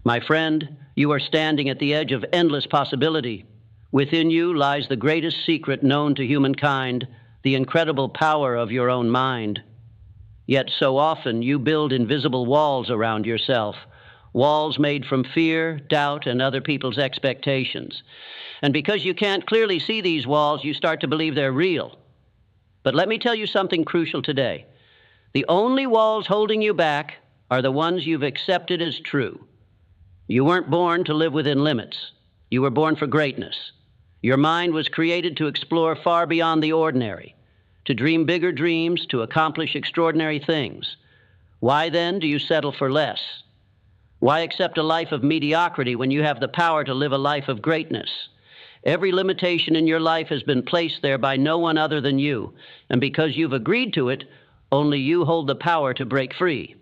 My friend, you are standing at the edge of endless possibility. Within you lies the greatest secret known to humankind, the incredible power of your own mind. Yet so often you build invisible walls around yourself, walls made from fear, doubt, and other people's expectations. And because you can't clearly see these walls, you start to believe they're real. But let me tell you something crucial today. The only walls holding you back are the ones you've accepted as true. You weren't born to live within limits. You were born for greatness. Your mind was created to explore far beyond the ordinary, to dream bigger dreams, to accomplish extraordinary things. Why then do you settle for less? Why accept a life of mediocrity when you have the power to live a life of greatness? Every limitation in your life has been placed there by no one other than you, and because you've agreed to it, only you hold the power to break free.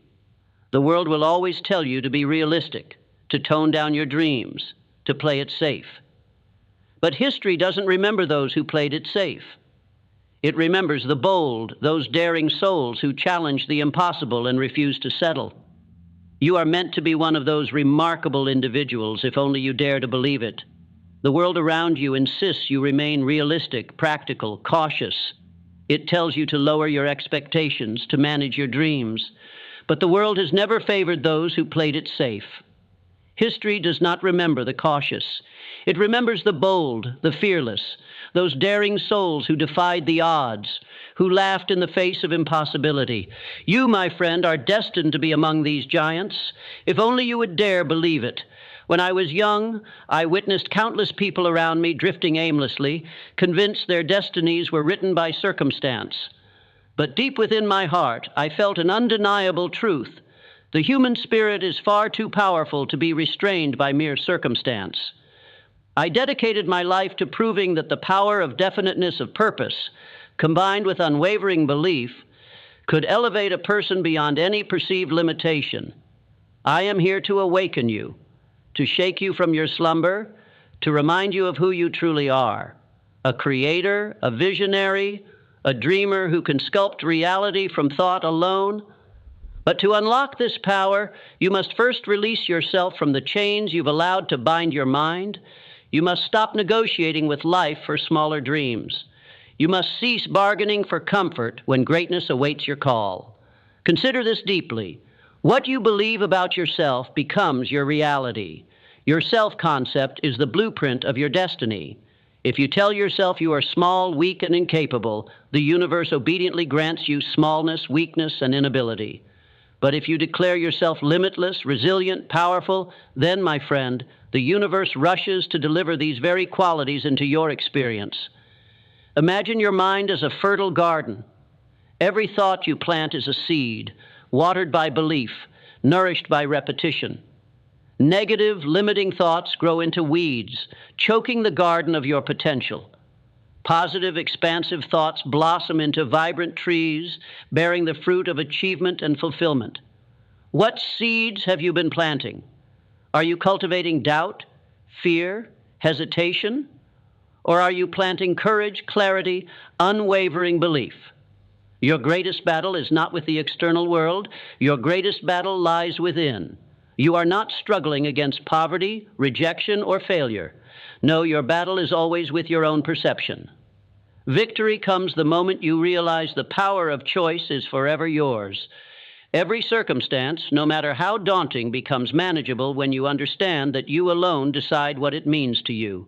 The world will always tell you to be realistic, to tone down your dreams, to play it safe. But history doesn't remember those who played it safe. It remembers the bold, those daring souls who challenged the impossible and refused to settle. You are meant to be one of those remarkable individuals if only you dare to believe it. The world around you insists you remain realistic, practical, cautious. It tells you to lower your expectations, to manage your dreams. But the world has never favored those who played it safe. History does not remember the cautious. It remembers the bold, the fearless, those daring souls who defied the odds, who laughed in the face of impossibility. You, my friend, are destined to be among these giants, if only you would dare believe it. When I was young, I witnessed countless people around me drifting aimlessly, convinced their destinies were written by circumstance. But deep within my heart, I felt an undeniable truth. The human spirit is far too powerful to be restrained by mere circumstance. I dedicated my life to proving that the power of definiteness of purpose, combined with unwavering belief, could elevate a person beyond any perceived limitation. I am here to awaken you, to shake you from your slumber, to remind you of who you truly are, a creator, a visionary, a dreamer who can sculpt reality from thought alone. But to unlock this power, you must first release yourself from the chains you've allowed to bind your mind. You must stop negotiating with life for smaller dreams. You must cease bargaining for comfort when greatness awaits your call. Consider this deeply. What you believe about yourself becomes your reality. Your self-concept is the blueprint of your destiny. If you tell yourself you are small, weak, and incapable, the universe obediently grants you smallness, weakness, and inability. But if you declare yourself limitless, resilient, powerful, then, my friend, the universe rushes to deliver these very qualities into your experience. Imagine your mind as a fertile garden. Every thought you plant is a seed, watered by belief, nourished by repetition. Negative, limiting thoughts grow into weeds, choking the garden of your potential. Positive, expansive thoughts blossom into vibrant trees, bearing the fruit of achievement and fulfillment. What seeds have you been planting? Are you cultivating doubt, fear, hesitation? Or are you planting courage, clarity, unwavering belief? Your greatest battle is not with the external world. Your greatest battle lies within. You are not struggling against poverty, rejection, or failure. No, your battle is always with your own perception. Victory comes the moment you realize the power of choice is forever yours. Every circumstance, no matter how daunting, becomes manageable when you understand that you alone decide what it means to you.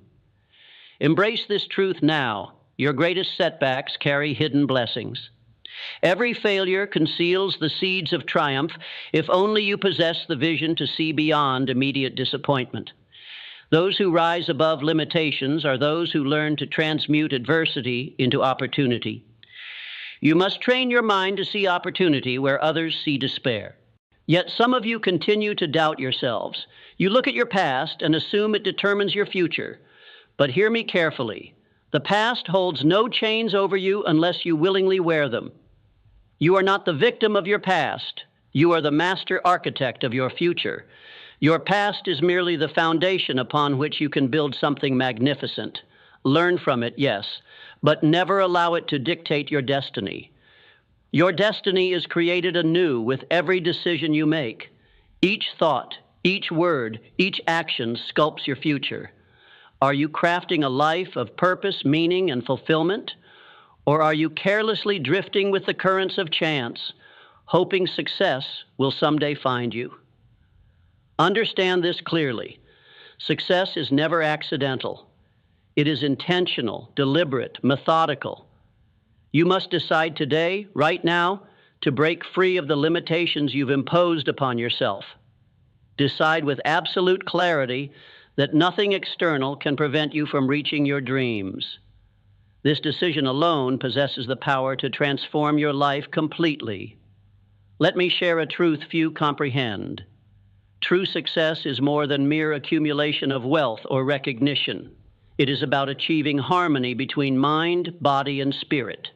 Embrace this truth now. Your greatest setbacks carry hidden blessings. Every failure conceals the seeds of triumph if only you possess the vision to see beyond immediate disappointment. Those who rise above limitations are those who learn to transmute adversity into opportunity. You must train your mind to see opportunity where others see despair. Yet some of you continue to doubt yourselves. You look at your past and assume it determines your future. But hear me carefully. The past holds no chains over you unless you willingly wear them. You are not the victim of your past. You are the master architect of your future. Your past is merely the foundation upon which you can build something magnificent. Learn from it, yes, but never allow it to dictate your destiny. Your destiny is created anew with every decision you make. Each thought, Each word, each action sculpts your future. Are you crafting a life of purpose, meaning, and fulfillment? Or are you carelessly drifting with the currents of chance, hoping success will someday find you? Understand this clearly. Success is never accidental. It is intentional, deliberate, methodical. You must decide today, right now, to break free of the limitations you've imposed upon yourself. Decide with absolute clarity that nothing external can prevent you from reaching your dreams. This decision alone possesses the power to transform your life completely. Let me share a truth few comprehend. True success is more than mere accumulation of wealth or recognition. It is about achieving harmony between mind, body, and spirit.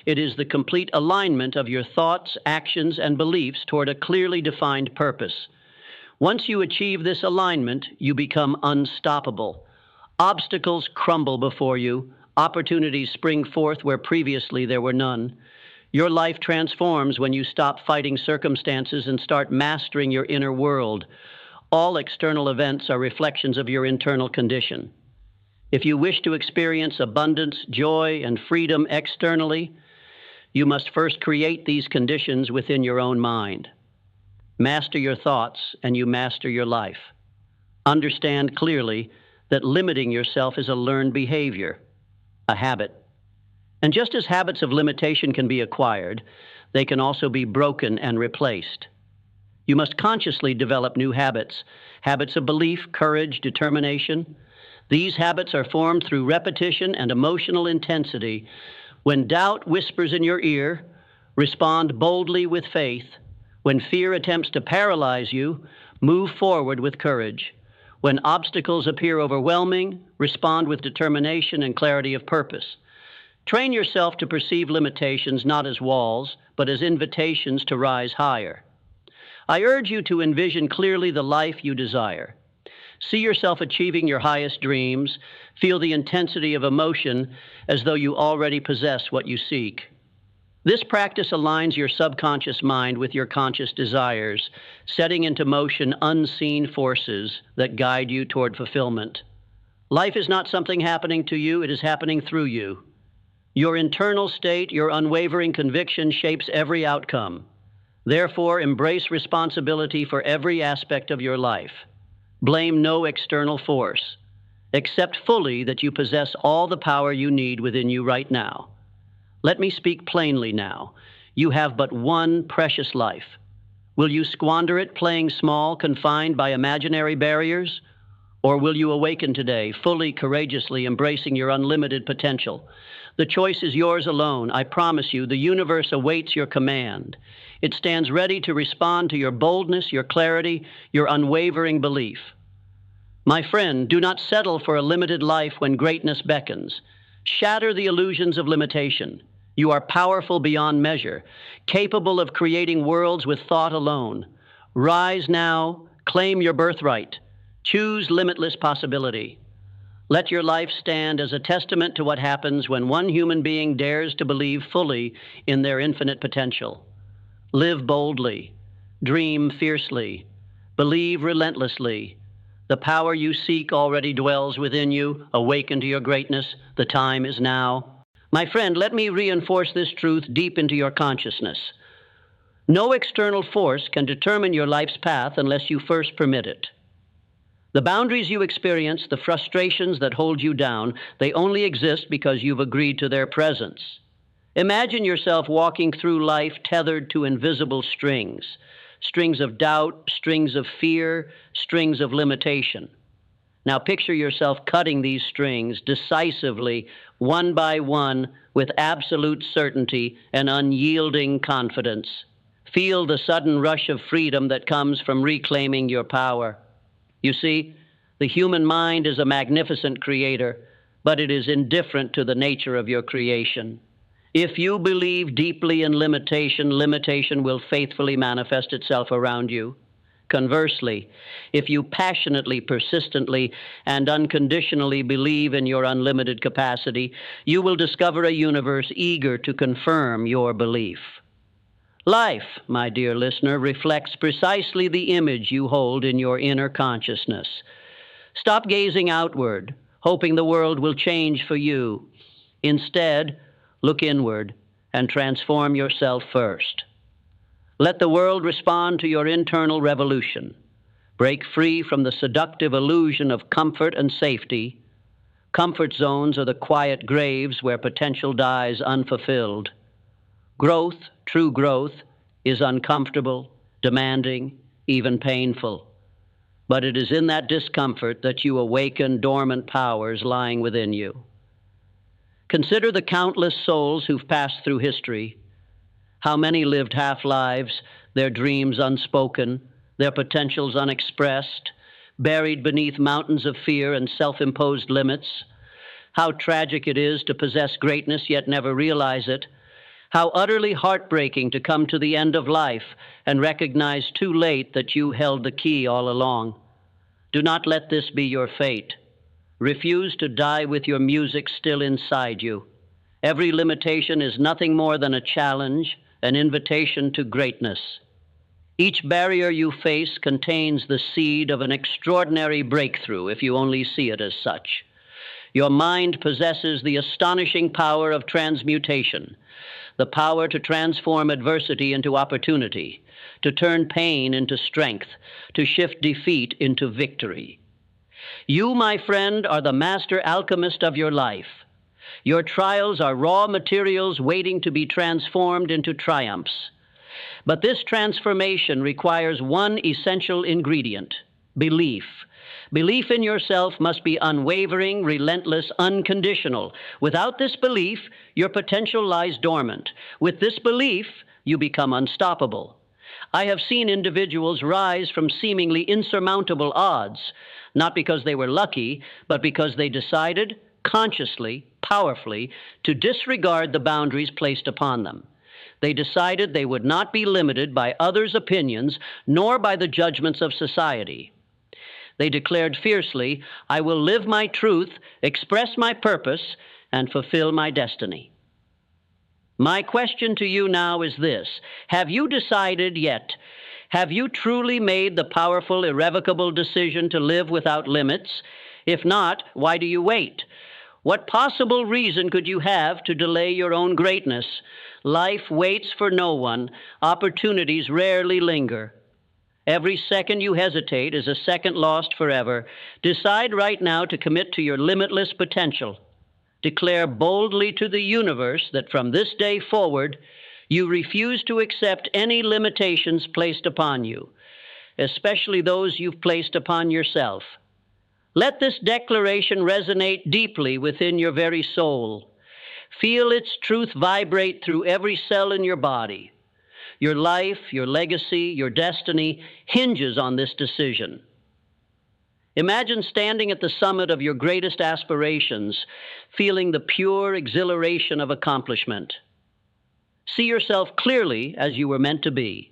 It is the complete alignment of your thoughts, actions, and beliefs toward a clearly defined purpose. Once you achieve this alignment, you become unstoppable. Obstacles crumble before you. Opportunities spring forth where previously there were none. Your life transforms when you stop fighting circumstances and start mastering your inner world. All external events are reflections of your internal condition. If you wish to experience abundance, joy, and freedom externally, you must first create these conditions within your own mind. Master your thoughts, and you master your life. Understand clearly that limiting yourself is a learned behavior, a habit. And just as habits of limitation can be acquired, they can also be broken and replaced. You must consciously develop new habits, habits of belief, courage, determination. These habits are formed through repetition and emotional intensity. When doubt whispers in your ear, respond boldly with faith. When fear attempts to paralyze you, move forward with courage. When obstacles appear overwhelming, respond with determination and clarity of purpose. Train yourself to perceive limitations not as walls, but as invitations to rise higher. I urge you to envision clearly the life you desire. See yourself achieving your highest dreams. Feel the intensity of emotion as though you already possess what you seek. This practice aligns your subconscious mind with your conscious desires, setting into motion unseen forces that guide you toward fulfillment. Life is not something happening to you, it is happening through you. Your internal state, your unwavering conviction shapes every outcome. Therefore, embrace responsibility for every aspect of your life. Blame no external force. Accept fully that you possess all the power you need within you right now. Let me speak plainly now. You have but one precious life. Will you squander it playing small, confined by imaginary barriers? Or will you awaken today, fully, courageously embracing your unlimited potential? The choice is yours alone. I promise you, the universe awaits your command. It stands ready to respond to your boldness, your clarity, your unwavering belief. My friend, do not settle for a limited life when greatness beckons. Shatter the illusions of limitation. You are powerful beyond measure, capable of creating worlds with thought alone. Rise now, claim your birthright. Choose limitless possibility. Let your life stand as a testament to what happens when one human being dares to believe fully in their infinite potential. Live boldly, dream fiercely, believe relentlessly. The power you seek already dwells within you. Awaken to your greatness. The time is now. My friend, let me reinforce this truth deep into your consciousness. No external force can determine your life's path unless you first permit it. The boundaries you experience, the frustrations that hold you down, they only exist because you've agreed to their presence. Imagine yourself walking through life tethered to invisible strings. Strings of doubt, strings of fear, strings of limitation. Now picture yourself cutting these strings decisively, one by one, with absolute certainty and unyielding confidence. Feel the sudden rush of freedom that comes from reclaiming your power. You see, the human mind is a magnificent creator, but it is indifferent to the nature of your creation. If you believe deeply in limitation, limitation will faithfully manifest itself around you. Conversely, if you passionately, persistently, and unconditionally believe in your unlimited capacity, you will discover a universe eager to confirm your belief. Life, my dear listener, reflects precisely the image you hold in your inner consciousness. Stop gazing outward, hoping the world will change for you. Instead, look inward and transform yourself first. Let the world respond to your internal revolution. Break free from the seductive illusion of comfort and safety. Comfort zones are the quiet graves where potential dies unfulfilled. Growth, true growth, is uncomfortable, demanding, even painful. But it is in that discomfort that you awaken dormant powers lying within you. Consider the countless souls who've passed through history. How many lived half-lives, their dreams unspoken, their potentials unexpressed, buried beneath mountains of fear and self-imposed limits? How tragic it is to possess greatness yet never realize it. How utterly heartbreaking to come to the end of life and recognize too late that you held the key all along. Do not let this be your fate. Refuse to die with your music still inside you. Every limitation is nothing more than a challenge, an invitation to greatness. Each barrier you face contains the seed of an extraordinary breakthrough, if you only see it as such. Your mind possesses the astonishing power of transmutation, the power to transform adversity into opportunity, to turn pain into strength, to shift defeat into victory. You, my friend, are the master alchemist of your life. Your trials are raw materials waiting to be transformed into triumphs. But this transformation requires one essential ingredient: belief. Belief in yourself must be unwavering, relentless, unconditional. Without this belief, your potential lies dormant. With this belief, you become unstoppable. I have seen individuals rise from seemingly insurmountable odds, not because they were lucky, but because they decided, consciously, powerfully, to disregard the boundaries placed upon them. They decided they would not be limited by others' opinions, nor by the judgments of society. They declared fiercely, "I will live my truth, express my purpose, and fulfill my destiny." My question to you now is this: have you decided yet? Have you truly made the powerful, irrevocable decision to live without limits? If not, why do you wait? What possible reason could you have to delay your own greatness? Life waits for no one. Opportunities rarely linger. Every second you hesitate is a second lost forever. Decide right now to commit to your limitless potential. Declare boldly to the universe that from this day forward, you refuse to accept any limitations placed upon you, especially those you've placed upon yourself. Let this declaration resonate deeply within your very soul. Feel its truth vibrate through every cell in your body. Your life, your legacy, your destiny hinges on this decision. Imagine standing at the summit of your greatest aspirations, feeling the pure exhilaration of accomplishment. See yourself clearly as you were meant to be: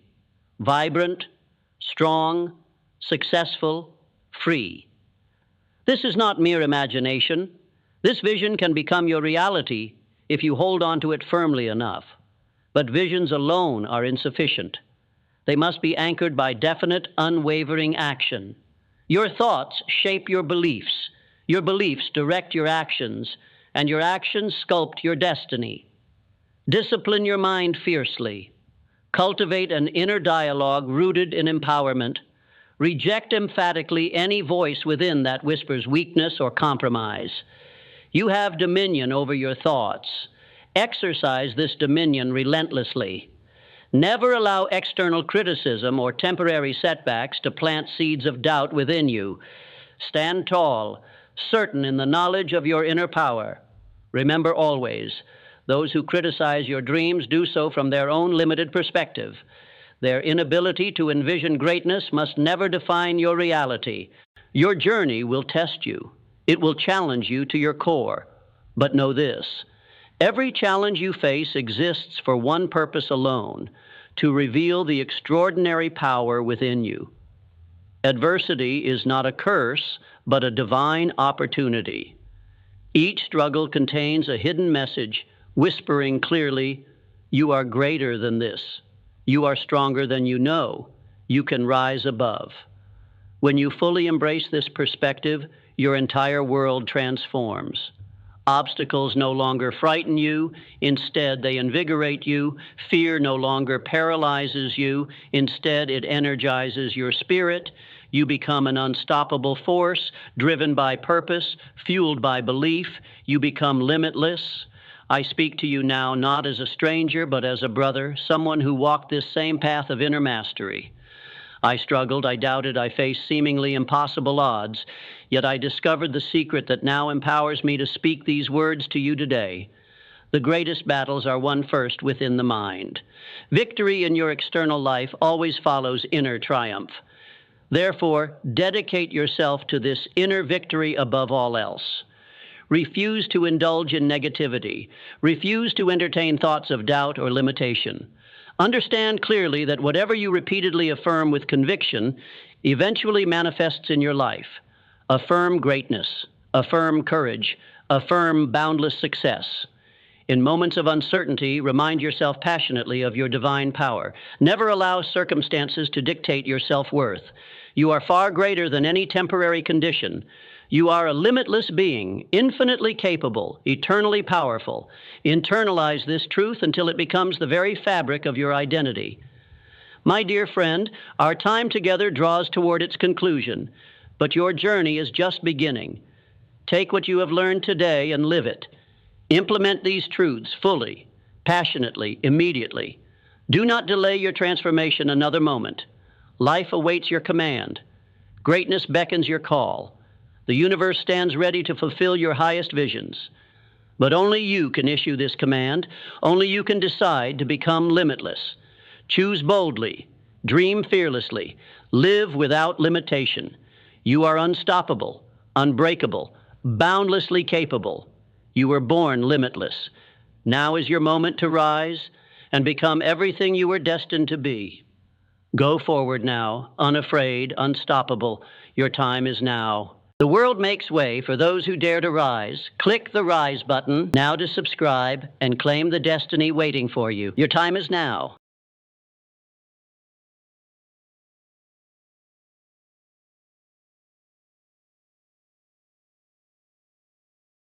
vibrant, strong, successful, free. This is not mere imagination. This vision can become your reality if you hold on to it firmly enough. But visions alone are insufficient. They must be anchored by definite, unwavering action. Your thoughts shape your beliefs. Your beliefs direct your actions, and your actions sculpt your destiny. Discipline your mind fiercely. Cultivate an inner dialogue rooted in empowerment. Reject emphatically any voice within that whispers weakness or compromise. You have dominion over your thoughts. Exercise this dominion relentlessly. Never allow external criticism or temporary setbacks to plant seeds of doubt within you. Stand tall, certain in the knowledge of your inner power. Remember always, those who criticize your dreams do so from their own limited perspective. Their inability to envision greatness must never define your reality. Your journey will test you. It will challenge you to your core. But know this: every challenge you face exists for one purpose alone: to reveal the extraordinary power within you. Adversity is not a curse, but a divine opportunity. Each struggle contains a hidden message, whispering clearly, "You are greater than this. You are stronger than you know. You can rise above. When you fully embrace this perspective, your entire world transforms. Obstacles no longer frighten you. Instead, they invigorate you. Fear no longer paralyzes you. Instead, it energizes your spirit. You become an unstoppable force, driven by purpose, fueled by belief. You become limitless. I speak to you now not as a stranger, but as a brother, someone who walked this same path of inner mastery. I struggled, I doubted, I faced seemingly impossible odds, yet I discovered the secret that now empowers me to speak these words to you today. The greatest battles are won first within the mind. Victory in your external life always follows inner triumph. Therefore, dedicate yourself to this inner victory above all else. Refuse to indulge in negativity. Refuse to entertain thoughts of doubt or limitation. Understand clearly that whatever you repeatedly affirm with conviction eventually manifests in your life. Affirm greatness, affirm courage, affirm boundless success. In moments of uncertainty, remind yourself passionately of your divine power. Never allow circumstances to dictate your self-worth. You are far greater than any temporary condition. You are a limitless being, infinitely capable, eternally powerful. Internalize this truth until it becomes the very fabric of your identity. My dear friend, our time together draws toward its conclusion, but your journey is just beginning. Take what you have learned today and live it. Implement these truths fully, passionately, immediately. Do not delay your transformation another moment. Life awaits your command. Greatness beckons your call. The universe stands ready to fulfill your highest visions. But only you can issue this command. Only you can decide to become limitless. Choose boldly. Dream fearlessly. Live without limitation. You are unstoppable, unbreakable, boundlessly capable. You were born limitless. Now is your moment to rise and become everything you were destined to be. Go forward now, unafraid, unstoppable. Your time is now. The world makes way for those who dare to rise. Click the Rise button now to subscribe and claim the destiny waiting for you. Your time is now.